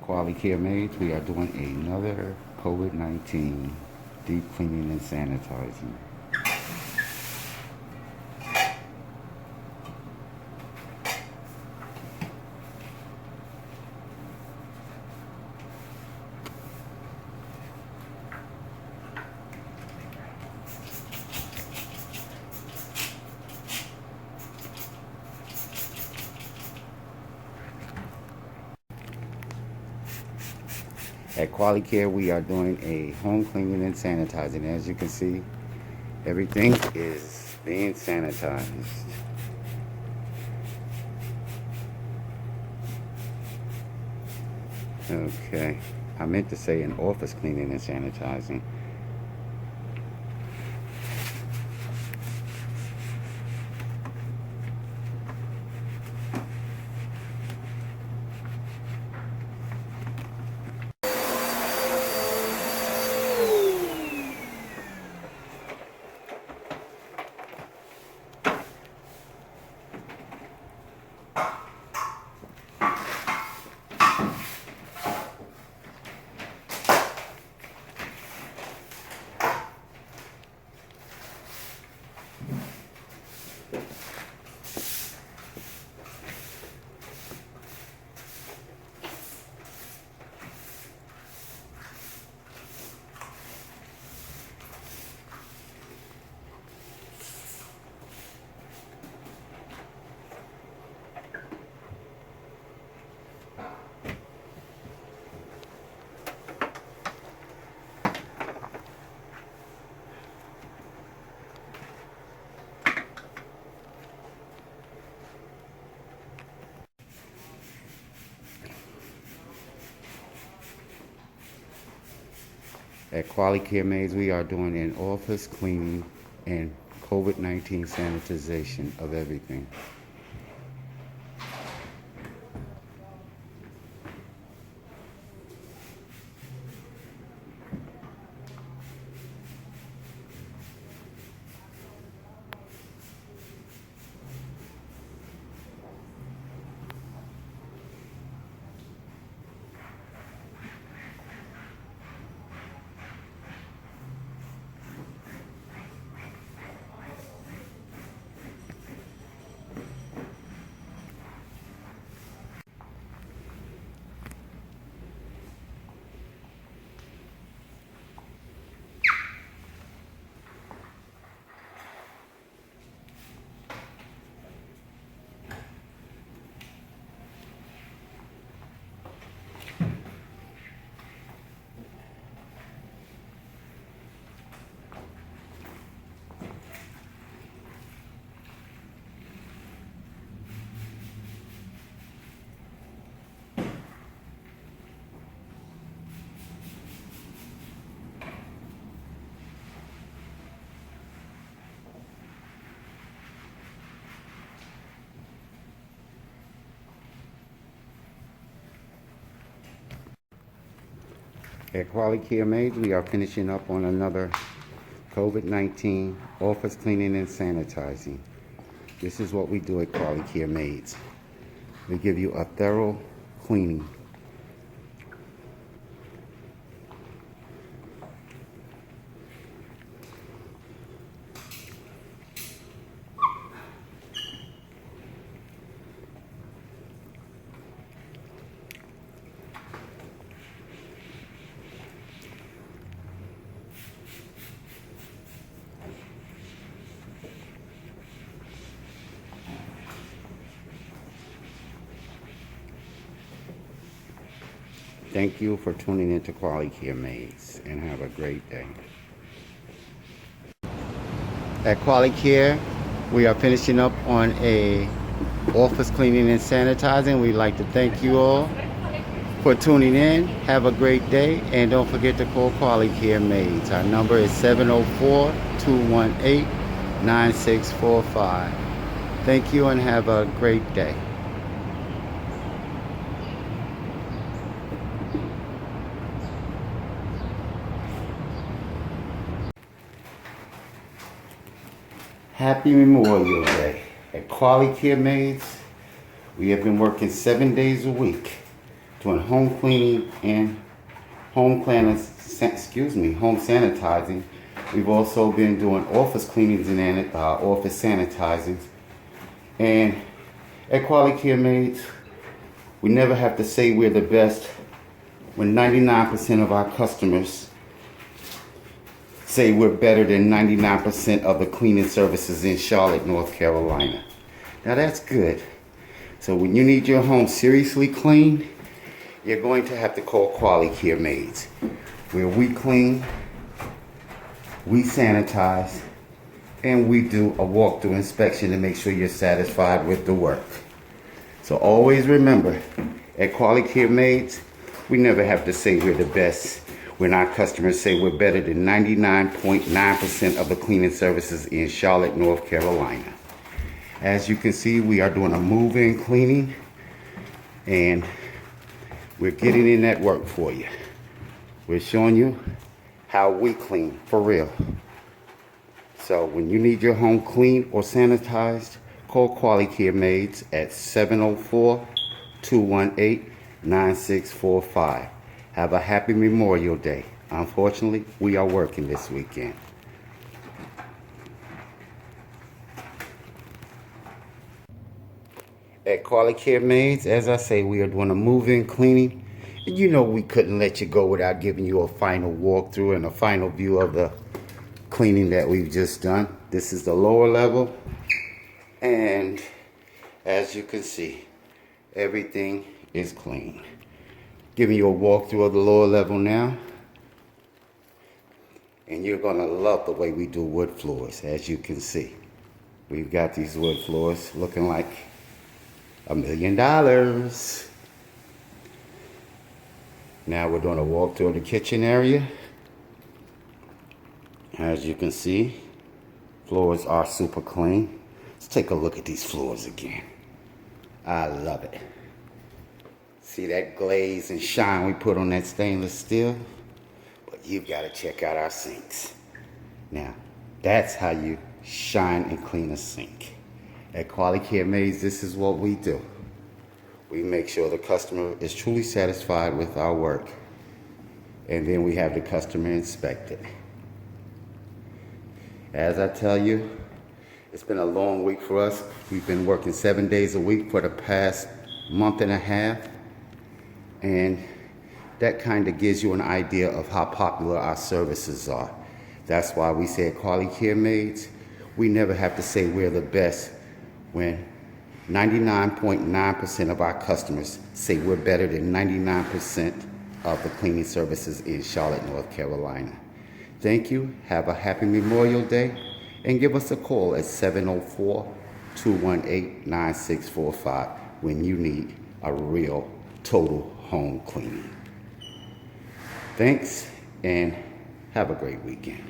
QualiCare Maids, we are doing another COVID-19 deep cleaning and sanitizing. At QualiCare, we are doing a home cleaning and sanitizing. As you can see, everything is being sanitized. Okay, I meant to say an office cleaning and sanitizing. At QualiCare Maids, we are doing an office cleaning and COVID-19 sanitization of everything. At QualiCare Maids, we are finishing up on another COVID-19 office cleaning and sanitizing. This is what we do at QualiCare Maids. We give you a thorough cleaning. Thank you for tuning into QualiCare Maids and have a great day. At QualiCare, we are finishing up on a office cleaning and sanitizing. We'd like to thank you all for tuning in. Have a great day, and don't forget to call QualiCare Maids. Our number is 704-218-9645. Thank you and have a great day. Happy Memorial Day. At QualiCare Maids, we have been working 7 days a week. doing home cleaning and home sanitizing. We've also been doing office cleanings and office sanitizing. And at QualiCare Maids, we never have to say we're the best when 99% of our customers say we're better than 99% of the cleaning services in Charlotte, North Carolina. Now that's good. So when you need your home seriously clean, you're going to have to call QualiCare Maids, where we clean, we sanitize, and we do a walkthrough inspection to make sure you're satisfied with the work. So always remember, at QualiCare Maids, we never have to say we're the best when our customers say we're better than 99.9% of the cleaning services in Charlotte, North Carolina. As you can see, we are doing a move-in cleaning, and we're getting in that work for you. We're showing you how we clean for real. So when you need your home clean or sanitized, call QualiCare Maids at 704-218-9645. Have a happy Memorial Day. Unfortunately, we are working this weekend. At QualiCare Maids, as I say, we are doing a move-in cleaning. And you know we couldn't let you go without giving you a final walkthrough and a final view of the cleaning that we've just done. This is the lower level. And as you can see, everything is clean. Giving you a walkthrough of the lower level now. And you're gonna love the way we do wood floors, as you can see. We've got these wood floors looking like $1 million. Now we're doing a walkthrough of the kitchen area. As you can see, floors are super clean. Let's take a look at these floors again. I love it. See that glaze and shine we put on that stainless steel? But you've got to check out our sinks. Now, that's how you shine and clean a sink. At QualiCare Maids, this is what we do. We make sure the customer is truly satisfied with our work. And then we have the customer inspect it. As I tell you, it's been a long week for us. We've been working 7 days a week for the past month and a half. And that kind of gives you an idea of how popular our services are. That's why we say at QualiCare Maids, we never have to say we're the best when 99.9% of our customers say we're better than 99% of the cleaning services in Charlotte, North Carolina. Thank you. Have a happy Memorial Day. And give us a call at 704-218-9645 when you need a real total home cleaning. Thanks, and have a great weekend.